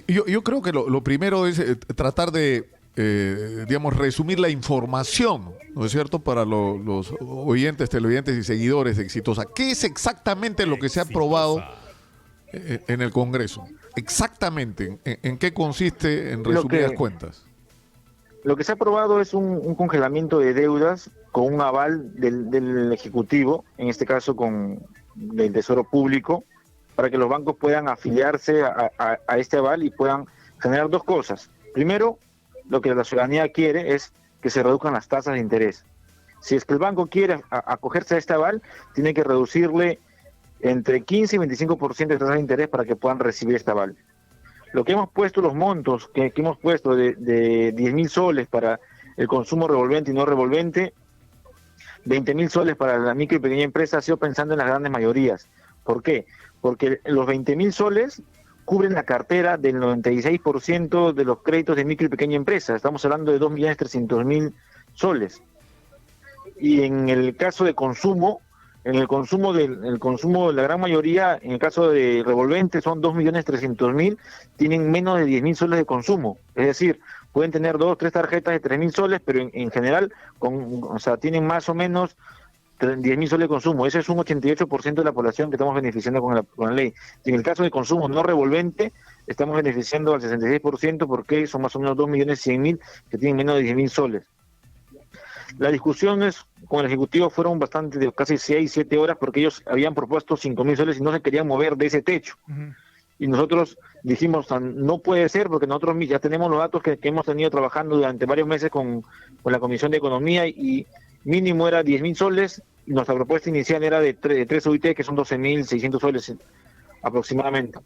Yo creo que lo primero es tratar de, digamos, resumir la información, ¿no es cierto?, para los oyentes, televidentes y seguidores de Exitosa. ¿Qué es exactamente lo que se ha aprobado en el Congreso? Exactamente, ¿en qué consiste, en Lo resumidas que, cuentas? lo que se ha aprobado es un congelamiento de deudas con un aval del Ejecutivo, en este caso del Tesoro Público, para que los bancos puedan afiliarse a este aval y puedan generar dos cosas. Primero, lo que la ciudadanía quiere es que se reduzcan las tasas de interés. Si es que el banco quiere acogerse a este aval, tiene que reducirle entre 15 y 25% de tasas de interés para que puedan recibir este aval. Lo que hemos puesto, los montos que hemos puesto de 10.000 soles para el consumo revolvente y no revolvente, 20.000 soles para la micro y pequeña empresa, ha sido pensando en las grandes mayorías. ¿Por qué? Porque los 20.000 soles cubren la cartera del 96% de los créditos de micro y pequeña empresa. Estamos hablando de 2.300.000 soles. Y en el caso de consumo, el consumo de la gran mayoría, en el caso de revolvente son 2.300.000, tienen menos de 10.000 soles de consumo. Es decir, pueden tener 2 o 3 tarjetas de 3.000 soles, pero en general, o sea, tienen más o menos 10.000 soles de consumo. Ese es un 88% de la población que estamos beneficiando con la ley. Y en el caso de consumo no revolvente, estamos beneficiando al 66% porque son más o menos 2.100.000 que tienen menos de 10.000 soles. Las discusiones con el Ejecutivo fueron bastante, de casi 6, 7 horas, porque ellos habían propuesto 5.000 soles y no se querían mover de ese techo. Y nosotros dijimos, no puede ser, porque nosotros ya tenemos los datos que hemos tenido trabajando durante varios meses con la Comisión de Economía, y mínimo era 10.000 soles, y nuestra propuesta inicial era de 3 UIT, que son 12.600 soles aproximadamente.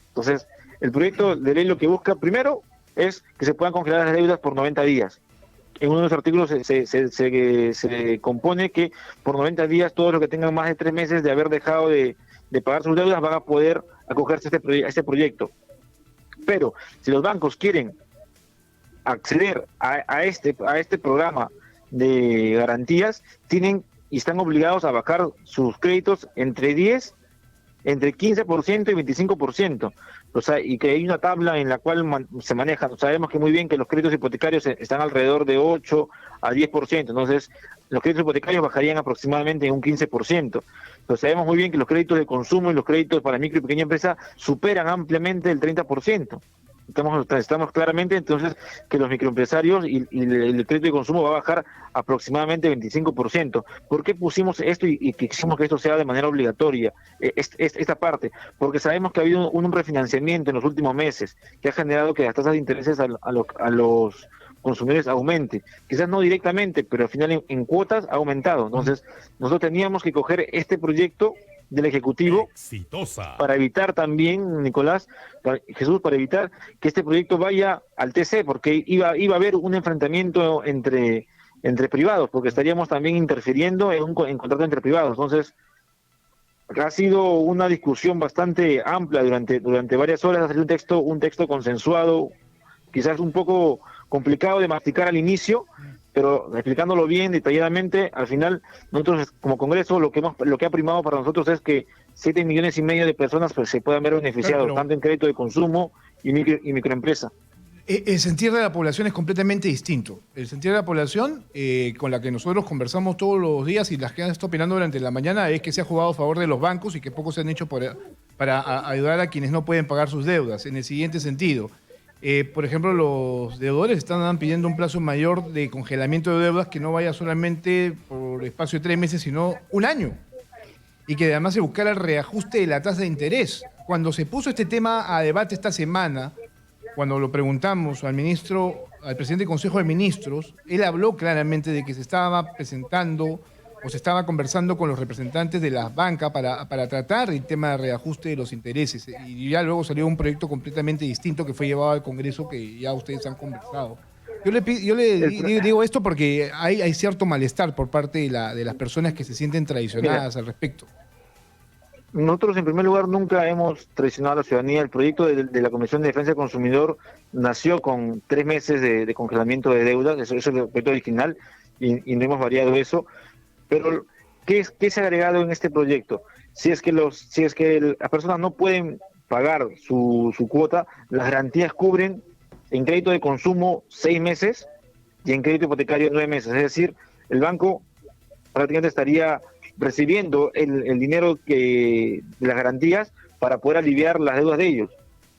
Entonces, el proyecto de ley lo que busca primero es que se puedan congelar las deudas por 90 días. En uno de los artículos se compone que por 90 días todos los que tengan más de 3 meses de haber dejado de pagar sus deudas van a poder acogerse a este proyecto. Pero si los bancos quieren acceder a este programa de garantías, tienen y están obligados a bajar sus créditos entre 15% y 25%. O sea, y que hay una tabla en la cual se manejan. Sabemos que muy bien que los créditos hipotecarios están alrededor de 8 a 10%. Entonces, los créditos hipotecarios bajarían aproximadamente en un 15%. Pero sabemos muy bien que los créditos de consumo y los créditos para micro y pequeña empresa superan ampliamente el 30%. Estamos claramente entonces que los microempresarios y el crédito de consumo va a bajar aproximadamente 25%. ¿Por qué pusimos esto y quisimos que esto sea de manera obligatoria, esta parte? Porque sabemos que ha habido un refinanciamiento en los últimos meses que ha generado que las tasas de intereses a los consumidores aumente. Quizás no directamente, pero al final en cuotas ha aumentado. Entonces, nosotros teníamos que coger este proyecto del Ejecutivo Exitosa. para evitar también, Nicolás, Jesús, para evitar que este proyecto vaya al TC, porque iba a haber un enfrentamiento entre privados, porque estaríamos también interfiriendo en contrato entre privados. Entonces, ha sido una discusión bastante amplia durante varias horas. Ha salido un texto consensuado, quizás un poco complicado de masticar al inicio, pero explicándolo bien, detalladamente. Al final, nosotros como Congreso lo que ha primado para nosotros es que 7,5 millones de personas pues, se puedan ver beneficiados, Claro, tanto en crédito de consumo y microempresa. el sentir de la población es completamente distinto. El sentir de la población, con la que nosotros conversamos todos los días y las que han estado opinando durante la mañana, es que se ha jugado a favor de los bancos y que poco se han hecho para ayudar a quienes no pueden pagar sus deudas. En el siguiente sentido, por ejemplo, los deudores están pidiendo un plazo mayor de congelamiento de deudas que no vaya solamente por espacio de 3 meses, sino un año. Y que además se buscara el reajuste de la tasa de interés. Cuando se puso este tema a debate esta semana, cuando lo preguntamos al presidente del Consejo de Ministros, él habló claramente de que se estaba presentando o se estaba conversando con los representantes de las bancas para tratar el tema de reajuste de los intereses. Y ya luego salió un proyecto completamente distinto que fue llevado al Congreso, que ya ustedes han conversado. Yo le digo esto porque hay cierto malestar por parte de las personas que se sienten traicionadas al respecto. Nosotros, en primer lugar, nunca hemos traicionado a la ciudadanía. El proyecto de la Comisión de Defensa del Consumidor nació con 3 meses de congelamiento de deudas. Eso es el proyecto original y no hemos variado eso. Pero, ¿qué se ha agregado en este proyecto? Si es que las personas no pueden pagar su cuota, las garantías cubren en crédito de consumo 6 meses y en crédito hipotecario 9 meses. Es decir, el banco prácticamente estaría recibiendo el dinero de las garantías para poder aliviar las deudas de ellos.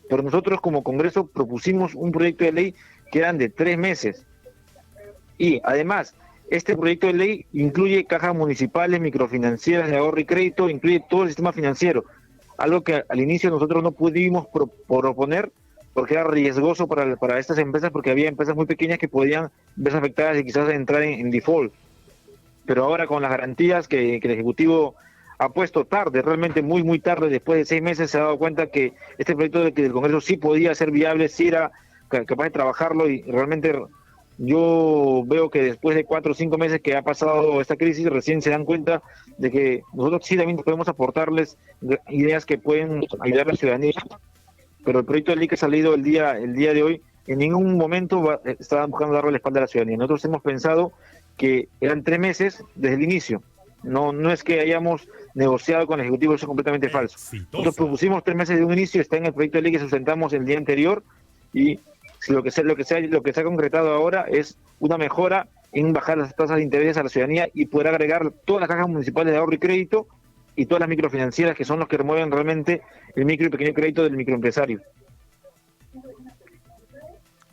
Pero nosotros como Congreso propusimos un proyecto de ley que eran de 3 meses. Y además, este proyecto de ley incluye cajas municipales, microfinancieras de ahorro y crédito, incluye todo el sistema financiero, algo que al inicio nosotros no pudimos proponer porque era riesgoso para estas empresas, porque había empresas muy pequeñas que podían verse afectadas y quizás entrar en default. Pero ahora con las garantías que el Ejecutivo ha puesto tarde, realmente muy, muy tarde, después de 6 meses se ha dado cuenta que este proyecto del Congreso sí podía ser viable, sí era capaz de trabajarlo, y realmente yo veo que después de 4 o 5 meses que ha pasado esta crisis, recién se dan cuenta de que nosotros sí también podemos aportarles ideas que pueden ayudar a la ciudadanía. Pero el proyecto de ley que ha salido el día de hoy, en ningún momento estaba buscando darle la espalda a la ciudadanía. Nosotros hemos pensado que eran 3 meses desde el inicio. No es que hayamos negociado con el Ejecutivo, eso es completamente falso. Nosotros propusimos 3 meses de un inicio, está en el proyecto de ley que sustentamos el día anterior, y lo que se ha concretado ahora es una mejora en bajar las tasas de interés a la ciudadanía y poder agregar todas las cajas municipales de ahorro y crédito y todas las microfinancieras, que son los que remueven realmente el micro y pequeño crédito del microempresario.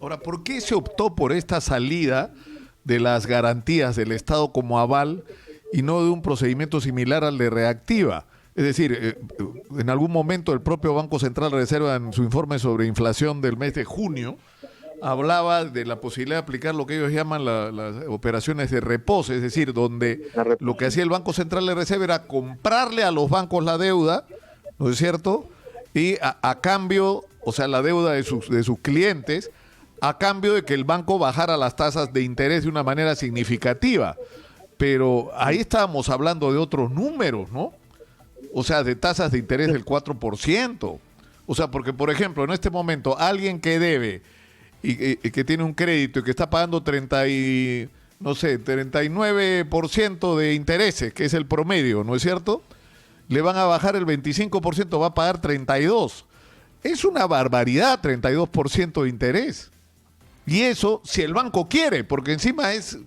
Ahora, ¿por qué se optó por esta salida de las garantías del Estado como aval y no de un procedimiento similar al de reactiva? Es decir, en algún momento el propio Banco Central de Reserva, en su informe sobre inflación del mes de junio, hablaba de la posibilidad de aplicar lo que ellos llaman las operaciones de reposo, es decir, donde lo que hacía el Banco Central de Reserva era comprarle a los bancos la deuda, ¿no es cierto? Y a cambio, o sea, la deuda de sus clientes, a cambio de que el banco bajara las tasas de interés de una manera significativa. Pero ahí estábamos hablando de otros números, ¿no? O sea, de tasas de interés del 4%. O sea, porque, por ejemplo, en este momento, alguien que debe y que tiene un crédito y que está pagando 39% de intereses, que es el promedio, ¿no es cierto? Le van a bajar el 25%, va a pagar 32%. Es una barbaridad, 32% de interés. Y eso, si el banco quiere, porque encima es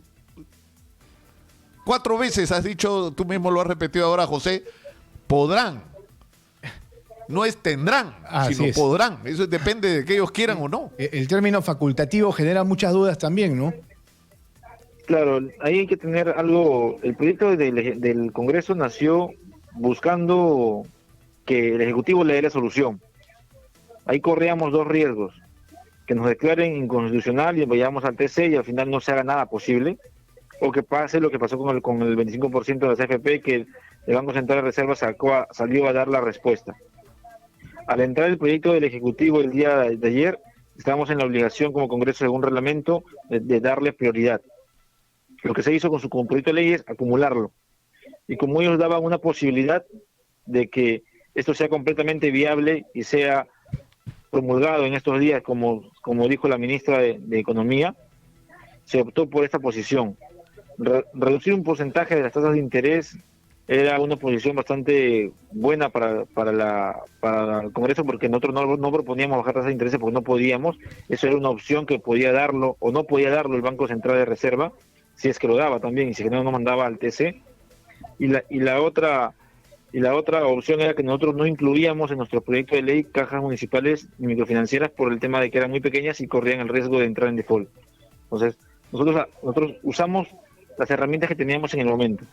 4 veces, has dicho, tú mismo lo has repetido ahora, José, podrán. No es tendrán, sino podrán. Eso depende de que ellos quieran o no. El término facultativo genera muchas dudas también, ¿no? Claro, ahí hay que tener algo. El proyecto del Congreso nació buscando que el Ejecutivo le dé la solución. Ahí corríamos 2 riesgos: que nos declaren inconstitucional y vayamos al TC y al final no se haga nada posible, o que pase lo que pasó con el 25% de las AFP, que el Banco Central de Reserva salió a dar la respuesta. Al entrar el proyecto del Ejecutivo el día de ayer, estábamos en la obligación como Congreso, según reglamento, de darle prioridad. Lo que se hizo con su proyecto de ley es acumularlo. Y como ellos daban una posibilidad de que esto sea completamente viable y sea promulgado en estos días, como dijo la ministra de Economía, se optó por esta posición. Reducir un porcentaje de las tasas de interés era una posición bastante buena para el Congreso, porque nosotros no proponíamos bajar tasas de interés porque no podíamos. Eso era una opción que podía darlo o no podía darlo el Banco Central de Reserva, si es que lo daba también, y si no mandaba al TC. Y la otra opción era que nosotros no incluíamos en nuestro proyecto de ley cajas municipales y microfinancieras por el tema de que eran muy pequeñas y corrían el riesgo de entrar en default. Entonces, nosotros usamos las herramientas que teníamos en el momento.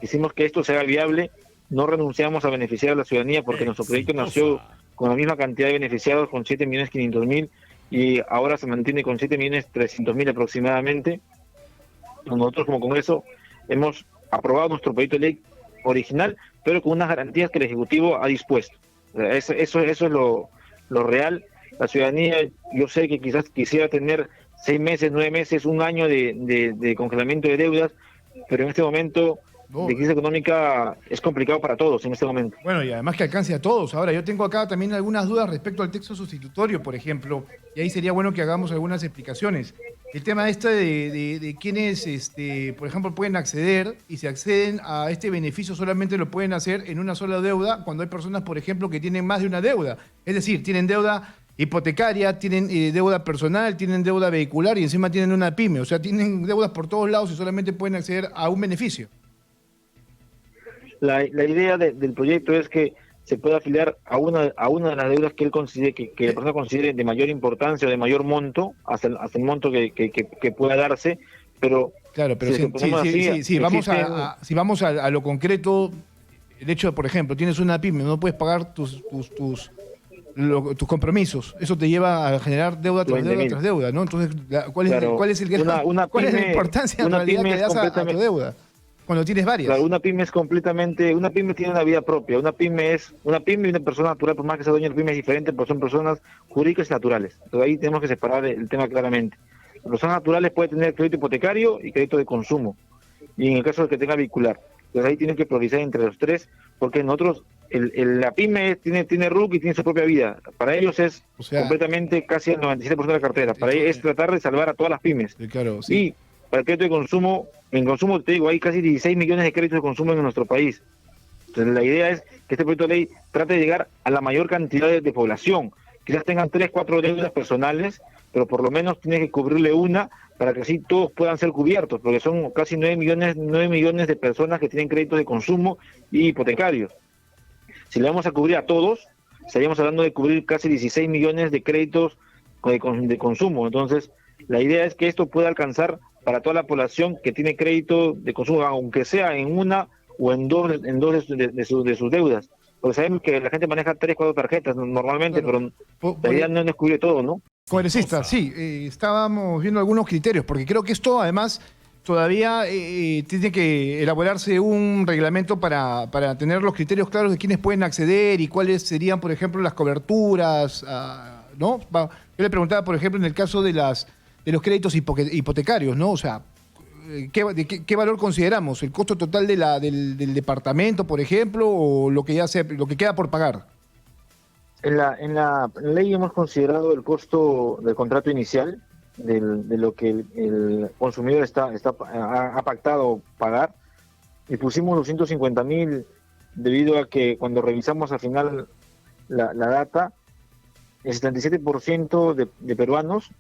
Hicimos que esto sea viable, no renunciamos a beneficiar a la ciudadanía, porque nuestro proyecto nació con la misma cantidad de beneficiados, con 7.500.000, y ahora se mantiene con 7.300.000 aproximadamente. Nosotros como Congreso hemos aprobado nuestro proyecto de ley original, pero con unas garantías que el Ejecutivo ha dispuesto. Eso es lo real. La ciudadanía, yo sé que quizás quisiera tener 6 meses, 9 meses, un año de congelamiento de deudas, pero en este momento No. de crisis económica es complicado para todos en este momento. Bueno, y además que alcance a todos. Ahora, yo tengo acá también algunas dudas respecto al texto sustitutorio, por ejemplo, y ahí sería bueno que hagamos algunas explicaciones. El tema este de quienes, por ejemplo, pueden acceder, y si acceden a este beneficio solamente lo pueden hacer en una sola deuda, cuando hay personas, por ejemplo, que tienen más de una deuda. Es decir, tienen deuda hipotecaria, tienen deuda personal, tienen deuda vehicular y encima tienen una pyme. O sea, tienen deudas por todos lados y solamente pueden acceder a un beneficio. La idea del proyecto es que se pueda afiliar a una de las deudas que él considere, que la persona considere de mayor importancia o de mayor monto, hasta el monto que pueda darse, pero... Claro, pero si lo ponemos así, si vamos a lo concreto, el hecho de, por ejemplo, tienes una pyme, no puedes pagar tus compromisos, eso te lleva a generar deuda tras deuda tras deuda, ¿no? Entonces, ¿cuál es la importancia en realidad que le das a tu deuda? Cuando tienes varias. Claro, una pyme tiene una vida propia. Una pyme y una persona natural, por más que sea dueña de la pyme, es diferente, porque son personas jurídicas y naturales. Entonces ahí tenemos que separar el tema claramente. Las personas naturales pueden tener crédito hipotecario y crédito de consumo. Y en el caso de que tenga vehicular. Entonces ahí tienen que priorizar entre los tres, porque nosotros, la pyme tiene RUC y tiene su propia vida. Para ellos es completamente casi el 97% de la cartera. Para ellos es tratar de salvar a todas las pymes. Claro, sí. Y para el crédito de consumo, en consumo te digo, hay casi 16 millones de créditos de consumo en nuestro país. Entonces la idea es que este proyecto de ley trate de llegar a la mayor cantidad de población. Quizás tengan 3, 4 deudas personales, pero por lo menos tiene que cubrirle una para que así todos puedan ser cubiertos, porque son casi 9 millones de personas que tienen créditos de consumo y hipotecarios. Si le vamos a cubrir a todos, estaríamos hablando de cubrir casi 16 millones de créditos de consumo. Entonces, la idea es que esto pueda alcanzar para toda la población que tiene crédito de consumo, aunque sea en una o en dos de sus deudas. Porque sabemos que la gente maneja 3, 4 tarjetas normalmente, claro, pero la idea no es cubrir todo, ¿no? Congresista, sí, estábamos viendo algunos criterios, porque creo que esto además todavía tiene que elaborarse un reglamento para tener los criterios claros de quiénes pueden acceder y cuáles serían, por ejemplo, las coberturas, ¿no? Yo le preguntaba, por ejemplo, en el caso de los créditos hipotecarios, ¿no? O sea, ¿qué valor consideramos? ¿El costo total del departamento, por ejemplo, o lo que queda por pagar? En la ley hemos considerado el costo del contrato inicial, de lo que el consumidor ha pactado pagar, y pusimos 250.000 debido a que cuando revisamos al final la data, el 77% de peruanos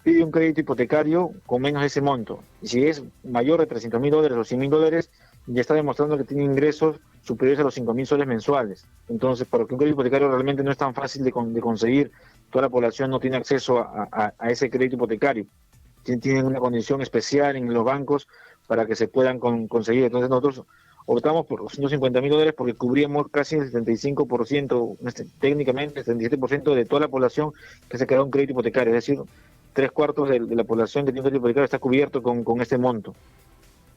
pide un crédito hipotecario con menos de ese monto. Y si es mayor de $300.000 o $100.000, ya está demostrando que tiene ingresos superiores a los 5.000 soles mensuales. Entonces, para que un crédito hipotecario realmente no es tan fácil de conseguir, toda la población no tiene acceso a ese crédito hipotecario. Tienen una condición especial en los bancos para que se puedan conseguir. Entonces, nosotros optamos por los $150.000 porque cubríamos casi el 75%, técnicamente el 77% de toda la población que se quedó en crédito hipotecario. Es decir, 3/4 de la población que tiene un crédito hipotecario está cubierto con este monto.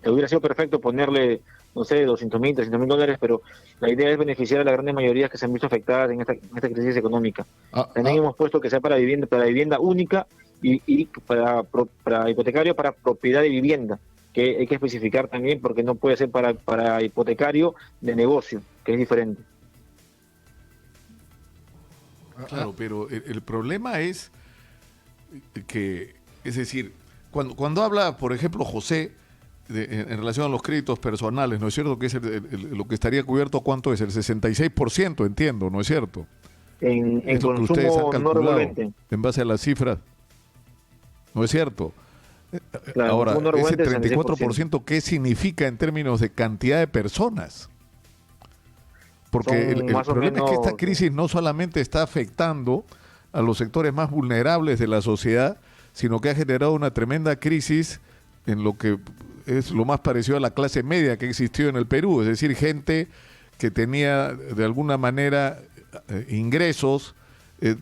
Hubiera sido perfecto ponerle, no sé, $200.000, $300.000, pero la idea es beneficiar a las grandes mayorías que se han visto afectadas en esta crisis económica. También hemos puesto que sea para vivienda única y para hipotecario para propiedad de vivienda, que hay que especificar también porque no puede ser para hipotecario de negocio, que es diferente. Claro, pero el problema es que, es decir, cuando habla, por ejemplo, José, en relación a los créditos personales, ¿no es cierto? Que es lo que estaría cubierto, ¿cuánto es? El 66%, entiendo, ¿no es cierto? En es lo que ustedes han calculado en base a las cifras, ¿no es cierto? Claro, ahora, ese 34%, ¿qué significa en términos de cantidad de personas? Porque el problema es que esta crisis no solamente está afectando a los sectores más vulnerables de la sociedad, sino que ha generado una tremenda crisis en lo que es lo más parecido a la clase media que existió en el Perú, es decir, gente que tenía de alguna manera ingresos,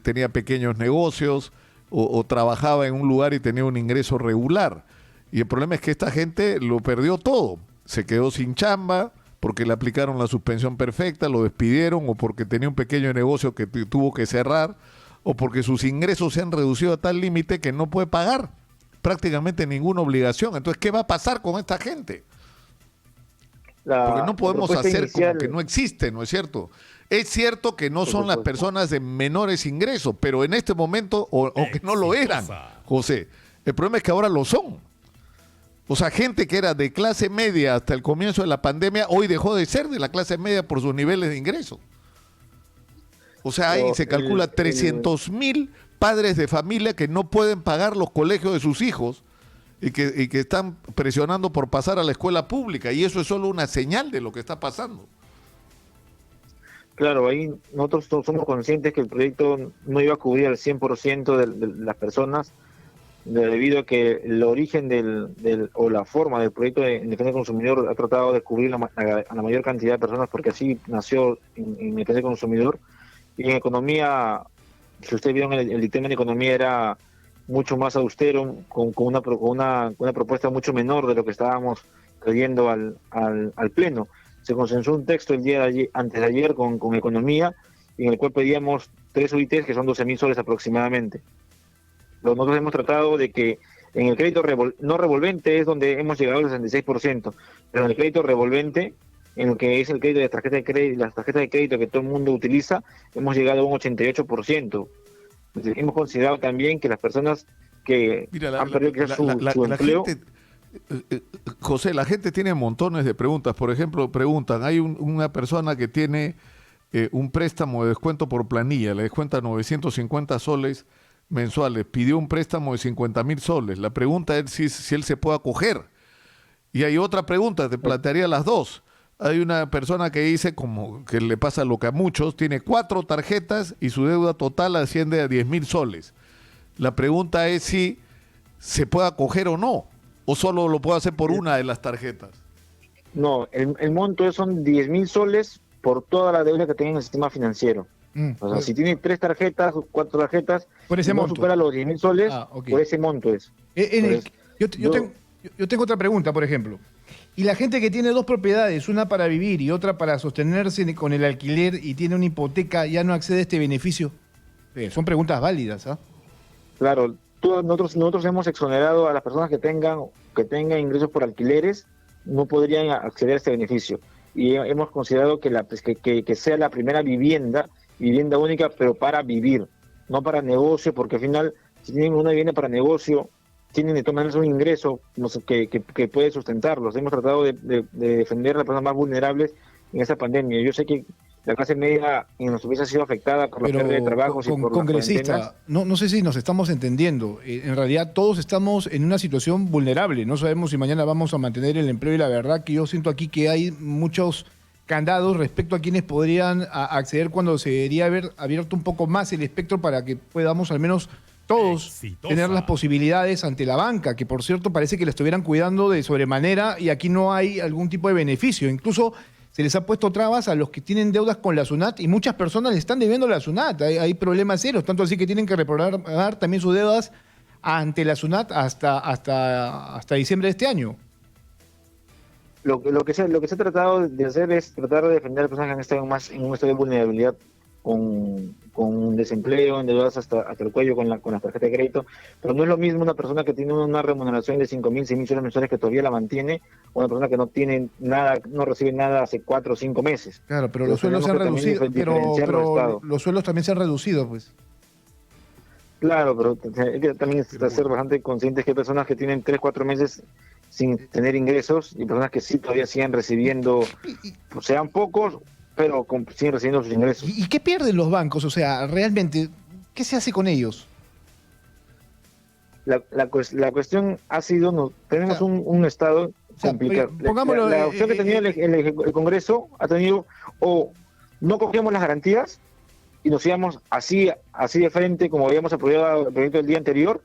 tenía pequeños negocios o trabajaba en un lugar y tenía un ingreso regular. Y el problema es que esta gente lo perdió todo, se quedó sin chamba porque le aplicaron la suspensión perfecta, lo despidieron o porque tenía un pequeño negocio que tuvo que cerrar o porque sus ingresos se han reducido a tal límite que no puede pagar prácticamente ninguna obligación. Entonces, ¿qué va a pasar con esta gente? Porque no podemos propuesta hacer inicial, como que no existe, ¿no es cierto? Es cierto que no por son las supuesto. personas de menores ingresos, pero en este momento, o que no lo eran, José. El problema es que ahora lo son. O sea, gente que era de clase media hasta el comienzo de la pandemia, hoy dejó de ser de la clase media por sus niveles de ingreso. O sea, ahí Pero se calcula 300.000 padres de familia que no pueden pagar los colegios de sus hijos y que están presionando por pasar a la escuela pública. Y eso es solo una señal de lo que está pasando. Claro, ahí nosotros somos conscientes que el proyecto no iba a cubrir al 100% de las personas, debido a que el origen o la forma del proyecto de Defensa del Consumidor ha tratado de cubrir a la mayor cantidad de personas, porque así nació en Defensa del Consumidor. Y en economía, si ustedes vieron el dictamen de economía, era mucho más austero, con una propuesta mucho menor de lo que estábamos trayendo al Pleno. Se consensuó un texto el día de ayer, antes de ayer con economía, en el cual pedíamos 3 UITs, que son 12.000 soles aproximadamente. Nosotros hemos tratado de que en el crédito no revolvente es donde hemos llegado al 66%, pero en el crédito revolvente, en lo que es el crédito de las tarjetas de crédito que todo el mundo utiliza, hemos llegado a un 88%. Entonces, hemos considerado también que las personas que han perdido quizás su empleo... José, la gente tiene montones de preguntas. Por ejemplo, preguntan, hay una persona que tiene un préstamo de descuento por planilla, le descuenta 950 soles mensuales, pidió un préstamo de 50.000 soles. La pregunta es si él se puede acoger. Y hay otra pregunta, te plantearía las dos. Hay una persona que dice, como que le pasa lo que a muchos, tiene 4 tarjetas y su deuda total asciende a 10.000 soles. La pregunta es si se puede acoger o no, o solo lo puede hacer por una de las tarjetas. No, el monto son 10.000 soles por toda la deuda que tenga en el sistema financiero. O sea, si tiene 3 tarjetas, 4 tarjetas, por ese no monto supera los 10.000 soles, okay. Por ese monto es. Yo tengo otra pregunta, por ejemplo. Y la gente que tiene 2 propiedades, una para vivir y otra para sostenerse con el alquiler y tiene una hipoteca, ¿ya no accede a este beneficio? Son preguntas válidas, ¿ah? Claro, nosotros hemos exonerado a las personas que tengan ingresos por alquileres, no podrían acceder a este beneficio. Y hemos considerado que sea la primera vivienda única, pero para vivir, no para negocio, porque al final, si tienen una vivienda para negocio, tienen de todas maneras un ingreso que puede sustentarlos. Hemos tratado de defender a las personas más vulnerables en esta pandemia. Yo sé que la clase media en nuestro país ha sido afectada por la pérdida de trabajos y por congresista, no sé si nos estamos entendiendo. En realidad todos estamos en una situación vulnerable. No sabemos si mañana vamos a mantener el empleo, y la verdad que yo siento aquí que hay muchos candados respecto a quienes podrían acceder cuando se debería haber abierto un poco más el espectro para que podamos al menos todos tener las posibilidades ante la banca, que por cierto parece que la estuvieran cuidando de sobremanera y aquí no hay algún tipo de beneficio. Incluso se les ha puesto trabas a los que tienen deudas con la SUNAT y muchas personas le están debiendo a la SUNAT. Hay problemas serios, tanto así que tienen que reprogramar también sus deudas ante la SUNAT hasta diciembre de este año. Lo que se ha tratado de hacer es tratar de defender a las personas que han estado más en un estado de vulnerabilidad, con desempleo, endeudadas hasta el cuello con las tarjetas de crédito, pero no es lo mismo una persona que tiene una remuneración de 5.000, 6.000 soles mensuales que todavía la mantiene, o una persona que no tiene nada, no recibe nada hace 4 o 5 meses. Claro, pero los sueldos se han reducido, pero los sueldos también se han reducido, pues. Claro, pero hay que también ser bastante conscientes que hay personas que tienen 3, 4 meses sin tener ingresos y personas que sí todavía siguen recibiendo, sean pocos, pero siguen recibiendo sus ingresos. ¿Y qué pierden los bancos? O sea, realmente, ¿qué se hace con ellos? La cuestión ha sido, tenemos un estado complicado. Pongámoslo, la opción que tenía el Congreso ha tenido, o no cogíamos las garantías y nos íbamos así de frente como habíamos aprobado el proyecto del día anterior,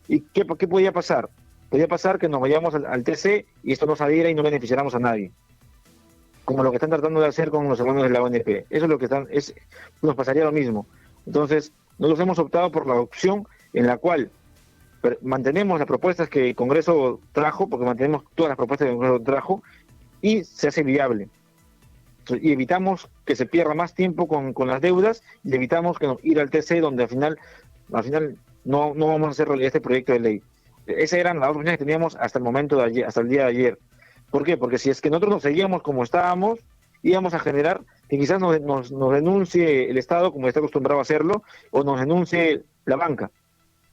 y ¿qué podía pasar? Podía pasar que nos vayamos al TC y esto no saliera y no beneficiáramos a nadie, como lo que están tratando de hacer con los hermanos de la ONP. Eso es lo que nos pasaría lo mismo. Entonces, nosotros hemos optado por la opción en la cual mantenemos las propuestas que el Congreso trajo, porque mantenemos todas las propuestas que el Congreso trajo, y se hace viable. Y evitamos que se pierda más tiempo con las deudas, y evitamos que ir al TC, donde al final no vamos a hacer realidad este proyecto de ley. Esas eran las opciones que teníamos hasta el momento de ayer, hasta el día de ayer. ¿Por qué? Porque si es que nosotros nos seguíamos como estábamos, íbamos a generar que quizás nos denuncie el Estado, como está acostumbrado a hacerlo, o nos denuncie la banca.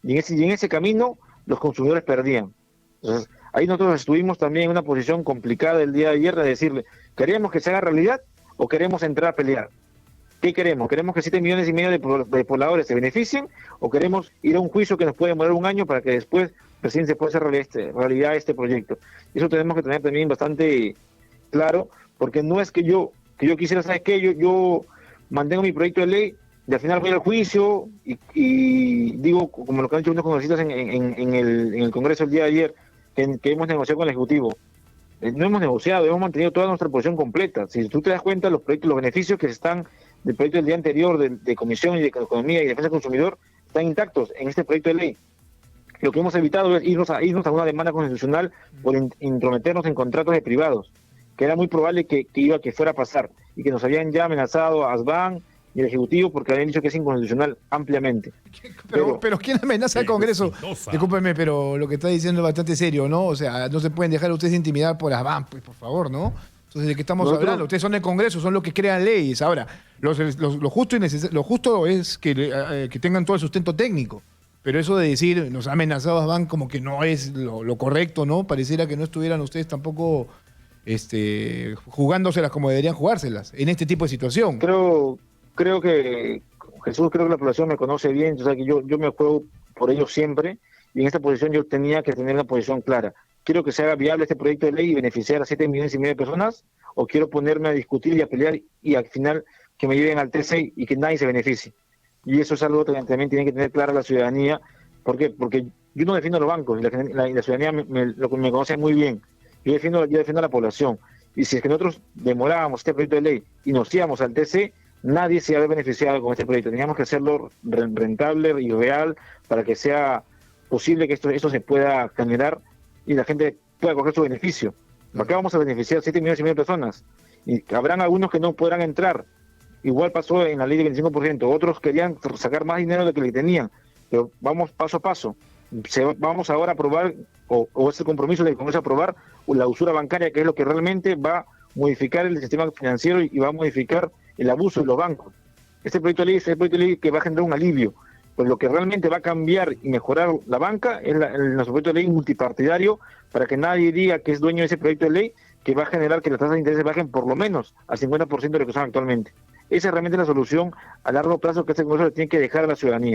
Y en ese camino los consumidores perdían. Entonces, ahí nosotros estuvimos también en una posición complicada el día de ayer de decirle, ¿queremos que se haga realidad o queremos entrar a pelear? ¿Qué queremos? ¿Queremos que 7,5 millones de pobladores se beneficien o queremos ir a un juicio que nos puede demorar un año para que después recién se pueda hacer realidad este proyecto? Eso tenemos que tener también bastante claro, porque no es que yo quisiera, ¿sabes qué? Yo mantengo mi proyecto de ley y al final voy al juicio y digo, como lo que han dicho unos congresistas en el Congreso el día de ayer, que hemos negociado con el Ejecutivo. No hemos negociado, hemos mantenido toda nuestra posición completa. Si tú te das cuenta, los beneficios que están del proyecto del día anterior de Comisión y de Economía y Defensa del Consumidor están intactos en este proyecto de ley. Lo que hemos evitado es irnos a una demanda constitucional por intrometernos en contratos de privados, que era muy probable que fuera a pasar, y que nos habían ya amenazado a ASBAN y el Ejecutivo porque habían dicho que es inconstitucional ampliamente. Pero ¿quién amenaza al Congreso? Discúlpeme, pero lo que está diciendo es bastante serio, ¿no? O sea, no se pueden dejar ustedes intimidar por ASBAN, pues por favor, ¿no? Entonces, ¿de qué estamos hablando? Ustedes son el Congreso, son los que crean leyes. Ahora, lo justo es que tengan todo el sustento técnico. Pero eso de decir, nos ha amenazado ASBAN como que no es lo correcto, ¿no? Pareciera que no estuvieran ustedes tampoco jugándoselas como deberían jugárselas en este tipo de situación. Creo que, Jesús, creo que la población me conoce bien, o sea que yo me juego por ellos siempre, y en esta posición yo tenía que tener una posición clara. ¿Quiero que se haga viable este proyecto de ley y beneficiar a 7,5 millones de personas? ¿O quiero ponerme a discutir y a pelear y al final que me lleven al TC y que nadie se beneficie? Y eso es algo que también tiene que tener clara la ciudadanía. ¿Por qué? Porque yo no defiendo a los bancos, y la ciudadanía me conoce muy bien. Yo defiendo a la población. Y si es que nosotros demorábamos este proyecto de ley y nos íbamos al TC, nadie se había beneficiado con este proyecto. Teníamos que hacerlo rentable y real para que sea posible que esto se pueda generar y la gente pueda coger su beneficio. Acá vamos a beneficiar 7,5 millones de personas. Y habrán algunos que no podrán entrar. Igual pasó en la ley del 25%. Otros querían sacar más dinero de lo que le tenían. Pero vamos paso a paso. Vamos ahora a aprobar, o es el compromiso del Congreso, a aprobar la usura bancaria, que es lo que realmente va a modificar el sistema financiero y va a modificar el abuso de los bancos. Este proyecto de ley es el proyecto de ley que va a generar un alivio. Pues lo que realmente va a cambiar y mejorar la banca es nuestro proyecto de ley multipartidario, para que nadie diga que es dueño de ese proyecto de ley, que va a generar que las tasas de interés bajen por lo menos al 50% de lo que son actualmente. Esa es realmente la solución a largo plazo que este Congreso le tiene que dejar a la ciudadanía.